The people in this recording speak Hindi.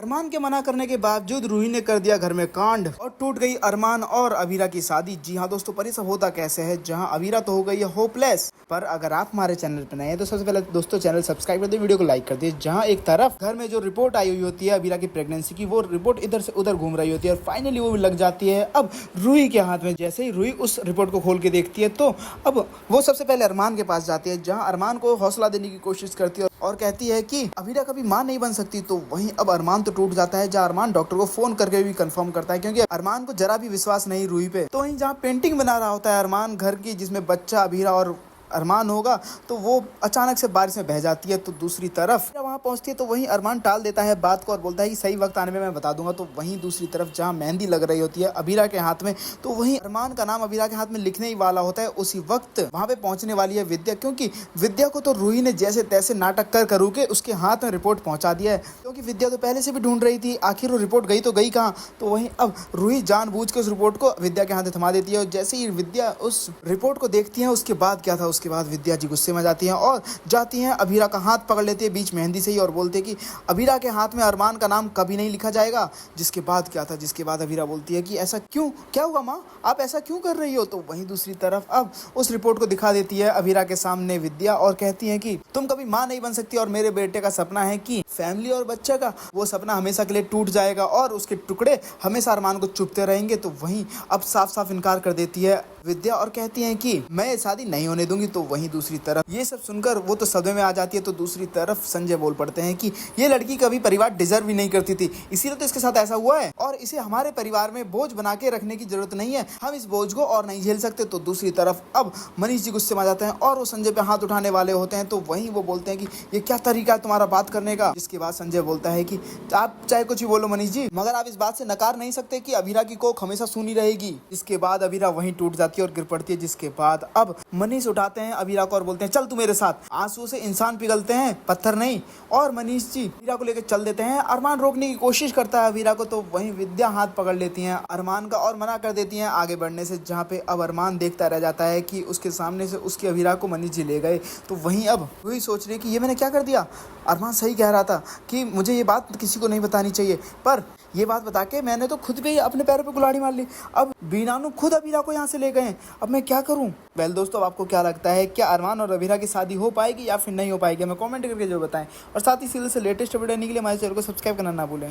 अरमान के मना करने के बावजूद रूही ने कर दिया घर में कांड और टूट गई अरमान और अवीरा की शादी। जी हाँ दोस्तों, पर ये सब होता कैसे है, जहाँ अवीरा तो हो गई है होपलेस। पर अगर आप हमारे चैनल पर नए हैं तो सबसे पहले दोस्तों चैनल सब्सक्राइब कर दे, वीडियो को लाइक कर दे। जहाँ एक तरफ घर में जो रिपोर्ट आई हुई होती है अवीरा की प्रेगनेंसी की, वो रिपोर्ट इधर से उधर घूम रही होती है और फाइनली वो लग जाती है अब रूही के हाथ में। जैसे ही रूही उस रिपोर्ट को खोल के देखती है तो अब वो सबसे पहले अरमान के पास जाती है, जहाँ अरमान को हौसला देने की कोशिश करती है और कहती है कि अवीरा कभी मां नहीं बन सकती। तो वहीं अब अरमान तो टूट जाता है, जहाँ अरमान डॉक्टर को फोन करके भी कंफर्म करता है, क्योंकि अरमान को जरा भी विश्वास नहीं रूही पे। तो वहीं जहाँ पेंटिंग बना रहा होता है अरमान घर की, जिसमें बच्चा अवीरा और अरमान होगा, तो वो अचानक से बारिश में बह जाती है। तो दूसरी तरफ जब वहाँ पहुंचती है तो वहीं अरमान टाल देता है बात को और बोलता है कि सही वक्त आने में मैं बता दूंगा। तो वहीं दूसरी तरफ जहाँ मेहंदी लग रही होती है अवीरा के हाथ में, तो वहीं अरमान का नाम अवीरा के हाथ में लिखने ही वाला होता है। उसी वक्त वहाँ पे पहुंचने वाली है विद्या, क्योंकि विद्या को तो रूही ने जैसे तैसे नाटक करू के उसके हाथ में रिपोर्ट पहुंचा दिया है, क्योंकि विद्या तो पहले से भी ढूंढ रही थी आखिर वो रिपोर्ट गई तो गई कहाँ। तो वहीं अब रूही जानबूझ के उस रिपोर्ट को विद्या के हाथ में थमा देती है और जैसे ही विद्या उस रिपोर्ट को देखती है, उसके बाद क्या था, उसके बाद विद्या जी गुस्से में जाती हैं और जाती हैं अवीरा का हाथ पकड़ लेती है बीच मेहंदी से ही और बोलते हैं कि अवीरा के हाथ में अरमान का नाम कभी नहीं लिखा जाएगा। जिसके बाद क्या था, जिसके बाद अवीरा बोलती है कि ऐसा क्यों, क्या हुआ माँ, आप ऐसा क्यों कर रही हो। तो वहीं दूसरी तरफ अब उस रिपोर्ट को दिखा देती है अवीरा के सामने विद्या और कहती है कि तुम कभी माँ नहीं बन सकती और मेरे बेटे का सपना है कि फैमिली और बच्चे का, वो सपना हमेशा के लिए टूट जाएगा और उसके टुकड़े हमेशा अरमान को चुभते रहेंगे। तो वहीं अब साफ साफ इनकार कर देती है विद्या और कहती है कि मैं ये शादी नहीं होने दूंगी। तो वहीं दूसरी तरफ ये सब सुनकर वो तो सदमे में आ जाती है। तो दूसरी तरफ संजय बोल पड़ते हैं कि ये लड़की कभी परिवार डिजर्व ही नहीं करती थी, इसीलिए तो इसके साथ ऐसा हुआ है और इसे हमारे परिवार में बोझ बना के रखने की जरूरत नहीं है, हम इस बोझ को और नहीं झेल सकते। तो दूसरी तरफ अब मनीष जी गुस्से में आ जाते हैं और वो संजय पे हाथ उठाने वाले होते हैं। तो वहीं वो बोलते हैं कि ये क्या तरीका है तुम्हारा बात करने का। जिसके बाद संजय बोलता है कि आप चाहे कुछ भी बोलो मनीष जी, मगर आप इस बात से नकार नहीं सकते कि अवीरा की कोख हमेशा सुनी रहेगी। इसके बाद अवीरा वहीं टूट जाती है और गिर पड़ती है। जिसके बाद अब मनीष उठाते हैं अवीरा को और बोलते हैं चल तू मेरे साथ। आंसू से इंसान पिघलते हैं, पत्थर नहीं। और मनीष जी अवीरा को लेकर चल देते हैं। अरमान रोकने की कोशिश करता है अवीरा को, तो वहीं विद्या हाथ पकड़ लेती हैं अरमान का और मना कर देती हैं आगे बढ़ने से, जहाँ पे अब अरमान देखता रह जाता है कि उसके सामने से उसकी अवीरा को मनीष जी ले गए। तो वहीं अब वही सोच रही है कि ये मैंने क्या कर दिया। अरमान सही कह रहा था कि मुझे ये बात किसी को नहीं बतानी चाहिए, पर ये बात बता के मैंने तो खुद भी अपने पैरों पे कुल्हाड़ी मार ली। अब बीनानू खुद अवीरा को यहाँ से ले गए, अब मैं क्या करूँ। वेल दोस्तों, आपको क्या लगता है, क्या अरमान और अवीरा की शादी हो पाएगी या फिर नहीं हो पाएगी, हमें कमेंट करके जो बताएं। और साथ ही सीरियल से लेटेस्ट अपडेट आने के लिए हमारे चैनल को सब्सक्राइब करना ना भूलें।